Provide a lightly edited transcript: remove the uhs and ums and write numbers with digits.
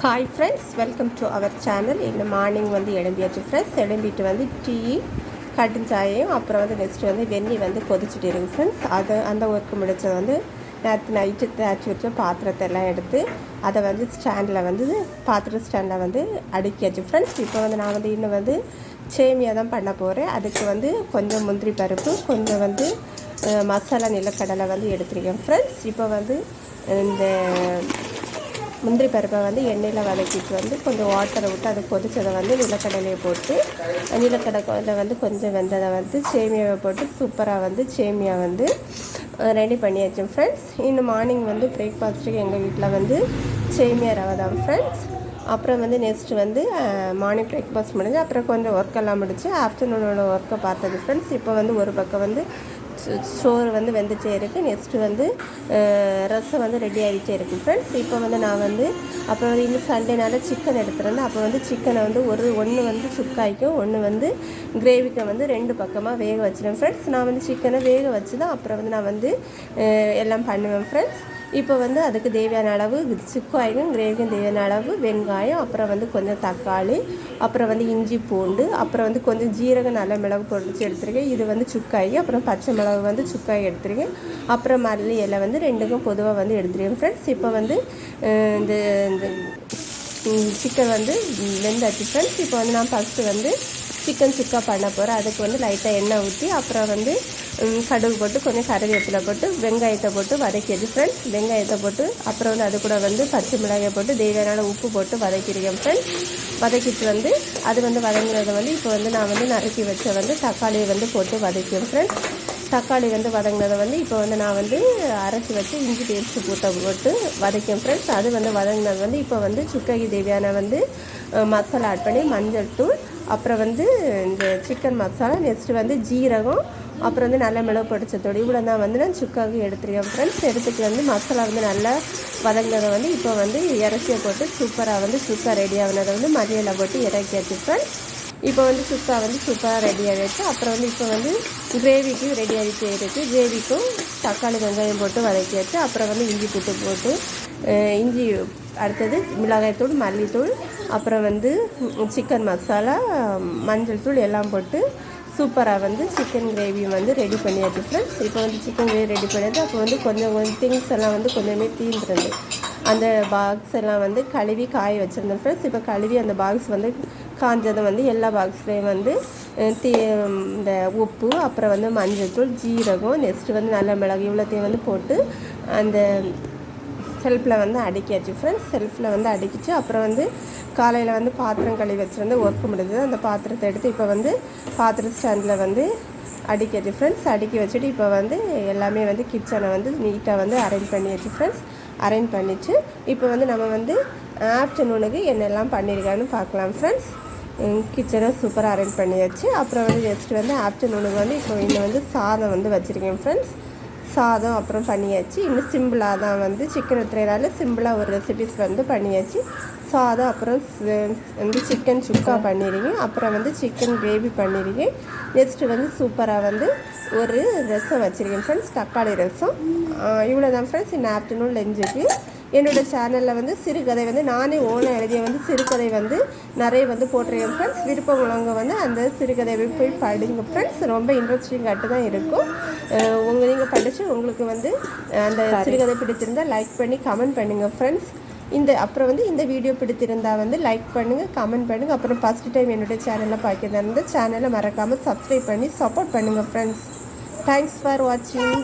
Hi friends, welcome to our channel. இந்த morning வந்து எழும்பியாச்சு ஃப்ரெண்ட்ஸ். எழும்பிட்டு வந்து டீ கட்டன் சாயையும் அப்புறம் வந்து நெக்ஸ்ட்டு வந்து வெந்நீர் வந்து கொதிச்சுட்டு இருக்குது ஃப்ரெண்ட்ஸ். அந்த ஒர்க்கு முடித்தது வந்து நேற்று நைட்டு தேய்ச்சி வச்ச பாத்திரத்தை எல்லாம் எடுத்து அதை வந்து ஸ்டாண்டில் வந்து பாத்திர ஸ்டாண்டில் வந்து அடுக்கியாச்சு ஃப்ரெண்ட்ஸ். இப்போ வந்து நான் வந்து இன்னும் வந்து சேமியா தான் பண்ண போகிறேன். அதுக்கு வந்து கொஞ்சம் முந்திரி பருப்பு, கொஞ்சம் வந்து மசாலா நிலக்கடலை வந்து எடுத்துருக்கேன் ஃப்ரெண்ட்ஸ். இப்போ வந்து இந்த முந்திரி பருப்பை வந்து எண்ணெயில் வதக்கிட்டு வந்து கொஞ்சம் வாட்டரை விட்டு அதை கொதிச்சதை வந்து நிலக்கடலையை போட்டு நிலக்கடலை வந்து கொஞ்சம் வெந்ததை வந்து சேமியாவை போட்டு சூப்பராக வந்து சேமியா வந்து ரெடி பண்ணியாச்சு ஃப்ரெண்ட்ஸ். இன்னும் மார்னிங் வந்து பிரேக்ஃபாஸ்ட்டுக்கு எங்கள் வீட்டில் வந்து சேமியா ரவை தான் ஃப்ரெண்ட்ஸ். அப்புறம் வந்து நெக்ஸ்ட்டு வந்து மார்னிங் பிரேக்ஃபாஸ்ட் முடிஞ்சு அப்புறம் கொஞ்சம் ஒர்க்கெல்லாம் முடிச்சு ஆஃப்டர்நூனோட ஒர்க்கை பார்த்தது ஃப்ரெண்ட்ஸ். இப்போ வந்து ஒரு பக்கம் வந்து சோறு வந்து வெந்துச்சே இருக்குது. நெக்ஸ்ட்டு வந்து ரசம் வந்து ரெடி ஆகிட்டே இருக்குது ஃப்ரெண்ட்ஸ். இப்போ வந்து நான் வந்து அப்புறம் வந்து இன்னும் சண்டேனால சிக்கன் எடுத்துருந்தேன். அப்போ வந்து சிக்கனை வந்து ஒன்று வந்து சுக்காய்க்கும் ஒன்று வந்து கிரேவிக்கும் வந்து 2 பக்கமாக வேக வச்சிடுவேன் ஃப்ரெண்ட்ஸ். நான் வந்து சிக்கனை வேக வச்சு தான் அப்புறம் வந்து நான் வந்து எல்லாம் பண்ணுவேன் ஃப்ரெண்ட்ஸ். இப்போ வந்து அதுக்கு தேவையான அளவு சுக்காய்க்கும் கிரேவிக்கும் தேவையான அளவு வெங்காயம், அப்புறம் வந்து கொஞ்சம் தக்காளி, அப்புறம் வந்து இஞ்சி பூண்டு, அப்புறம் வந்து கொஞ்சம் ஜீரகம் நல்ல மிளகு பொடிச்சு எடுத்துருக்கேன். இது வந்து சுக்காய், அப்புறம் பச்சை மிளகு வந்து சுக்காய் எடுத்துருக்கேன். அப்புறம் மல்லி இலை வந்து 2க்கும் பொதுவாக வந்து எடுத்துருக்கேன் ஃப்ரெண்ட்ஸ். இப்போ வந்து இந்த சிக்கன் வந்து வெந்தாச்சு ஃப்ரெண்ட்ஸ். இப்போ வந்து நான் ஃபஸ்ட்டு வந்து சிக்கன் சுக்கா பண்ண போகிறேன். அதுக்கு வந்து லைட்டாக எண்ணெய் ஊற்றி அப்புறம் வந்து கடுகு போட்டு கொஞ்சம் கருவேப்பிலை போட்டு வெங்காயத்தை போட்டு வதக்கிடுது ஃப்ரெண்ட்ஸ். வெங்காயத்தை போட்டு அப்புறம் வந்து அது கூட வந்து பச்சை மிளகாய் போட்டு தேவையான உப்பு போட்டு வதக்கிடுவேன் ஃப்ரெண்ட்ஸ். வதக்கிட்டு வந்து அது வந்து வதங்குறதை வந்து இப்போ வந்து நான் வந்து நறுக்கி வச்ச வந்து தக்காளியை வந்து போட்டு வதக்குவேன் ஃப்ரெண்ட்ஸ். தக்காளி வந்து வதங்கினதை வந்து இப்போ வந்து நான் வந்து அரைச்சி வச்சு இஞ்சி பேஸ்ட்டு போட்டு வதக்கேன் ஃப்ரெண்ட்ஸ். அது வந்து வதங்கினது வந்து இப்போ வந்து சுக்காய்க்கு தேவையான வந்து மசாலா ஆட் பண்ணி மஞ்சள் தூள், அப்புறம் வந்து இந்த சிக்கன் மசாலா, நெக்ஸ்ட்டு வந்து ஜீரகம், அப்புறம் வந்து நல்ல மிளகு பொடிச்சத்தோடு இவ்வளோ தான் வந்து நான் சுக்காவுக்கு எடுத்துருக்கேன் ஃப்ரெண்ட்ஸ். எடுத்துட்டு வந்து மசாலா வந்து நல்லா வதங்கினதை வந்து இப்போ வந்து இறச்சியை போட்டு சூப்பராக வந்து சுக்கா ரெடி ஆகினதை வந்து மல்லியில் போட்டு இறக்கியாச்சு ஃப்ரெண்ட்ஸ். இப்போ வந்து சுக்கா வந்து சூப்பராக ரெடி ஆகிடுச்சு. அப்புறம் வந்து இப்போ வந்து கிரேவிக்கும் ரெடி ஆகிட்டே இருக்குது. கிரேவிக்கும் தக்காளி வெங்காயம் போட்டு வதக்கியாச்சு. அப்புறம் வந்து இஞ்சி பூட்டு போட்டு இஞ்சி, அடுத்தது மிளகாய்த்தூள், மல்லித்தூள், அப்புறம் வந்து சிக்கன் மசாலா, மஞ்சள் தூள் எல்லாம் போட்டு சூப்பராக வந்து சிக்கன் கிரேவி வந்து ரெடி பண்ணியாச்சு ஃப்ரெண்ட்ஸ். இப்போ வந்து சிக்கன் கிரேவி ரெடி பண்ணியாச்சு. அப்போ வந்து கொஞ்சம் திங்ஸ் எல்லாம் வந்து கொஞ்சமே தீர்ந்துருந்து அந்த பாக்ஸ் எல்லாம் வந்து கழுவி காய வச்சுருந்தேன் ஃப்ரெண்ட்ஸ். இப்போ கழுவி அந்த பாக்ஸ் வந்து காஞ்சதை வந்து எல்லா பாக்ஸ்லேயும் வந்து இந்த உப்பு, அப்புறம் வந்து மஞ்சள் தூள், ஜீரகம், நெக்ஸ்ட்டு வந்து நல்ல மிளகு இவ்வளோத்தையும் வந்து போட்டு அந்த செல்ஃபில் வந்து அடுக்கியாச்சு ஃப்ரெண்ட்ஸ். செல்ஃபில் வந்து அடுக்கிச்சு. அப்புறம் வந்து காலையில் வந்து பாத்திரம் கழுவி வச்சுருந்து ஒர்க் முடிஞ்சது. அந்த பாத்திரத்தை எடுத்து இப்போ வந்து பாத்திர ஸ்டாண்டில் வந்து அடுக்கியாச்சு ஃப்ரெண்ட்ஸ். அடுக்கி வச்சுட்டு இப்போ வந்து எல்லாமே வந்து கிச்சனை வந்து நீட்டாக வந்து அரேஞ்ச் பண்ணியாச்சு ஃப்ரெண்ட்ஸ். அரேஞ்ச் பண்ணிச்சு. இப்போ வந்து நம்ம வந்து ஆஃப்டர்நூனுக்கு என்னெல்லாம் பண்ணியிருக்கான்னு பார்க்கலாம் ஃப்ரெண்ட்ஸ். கிச்சனை சூப்பராக அரேஞ்ச் பண்ணியாச்சு. அப்புறம் வந்து நெக்ஸ்ட் வந்து ஆஃப்டர்நூனுக்கு வந்து இப்போ இன்னும் வந்து சாதம் வந்து வச்சுருக்கேன் ஃப்ரெண்ட்ஸ். சாதம் அப்புறம் பண்ணியாச்சு. இன்னும் சிம்பிளாக தான் வந்து சிக்கன் எடுத்துறதுனால சிம்பிளாக ஒரு ரெசிபிஸ் வந்து பண்ணியாச்சு. சாதம், அப்புறம் வந்து சிக்கன் சுக்கா பண்ணியிருக்கேன். அப்புறம் வந்து சிக்கன் கிரேவி பண்ணியிருக்கேன். நெக்ஸ்ட்டு வந்து சூப்பராக வந்து ஒரு ரசம் வச்சுருக்கேன் ஃப்ரெண்ட்ஸ், தக்காளி ரசம். இவ்வளோ தான் ஃப்ரெண்ட்ஸ் இந்த ஆஃப்டர்நூன் லஞ்சுக்கு. என்னோடய சேனலில் வந்து சிறுகதை வந்து நானே ஓனாக எழுதிய வந்து சிறுகதை வந்து நிறைய வந்து போட்டிருக்கேன் ஃப்ரெண்ட்ஸ். விருப்பம் உள்ளவங்க வந்து அந்த சிறுகதையை போய் படிங்க ஃப்ரெண்ட்ஸ். ரொம்ப இன்ட்ரெஸ்டிங்காட்டு தான் இருக்கும். நீங்கள் படித்து உங்களுக்கு வந்து அந்த சிறுகதை பிடிச்சிருந்தால் லைக் பண்ணி கமெண்ட் பண்ணுங்கள் ஃப்ரெண்ட்ஸ். அப்புறம் வந்து இந்த வீடியோ பிடித்திருந்தால் வந்து லைக் பண்ணுங்கள், கமெண்ட் பண்ணுங்கள். அப்புறம் ஃபஸ்ட்டு டைம் என்னுடைய சேனலில் பார்க்கிறதா இருந்தால் சேனலை மறக்காமல் சப்ஸ்கிரைப் பண்ணி சப்போர்ட் பண்ணுங்கள் ஃப்ரெண்ட்ஸ். தேங்க்ஸ் ஃபார் வாட்சிங்.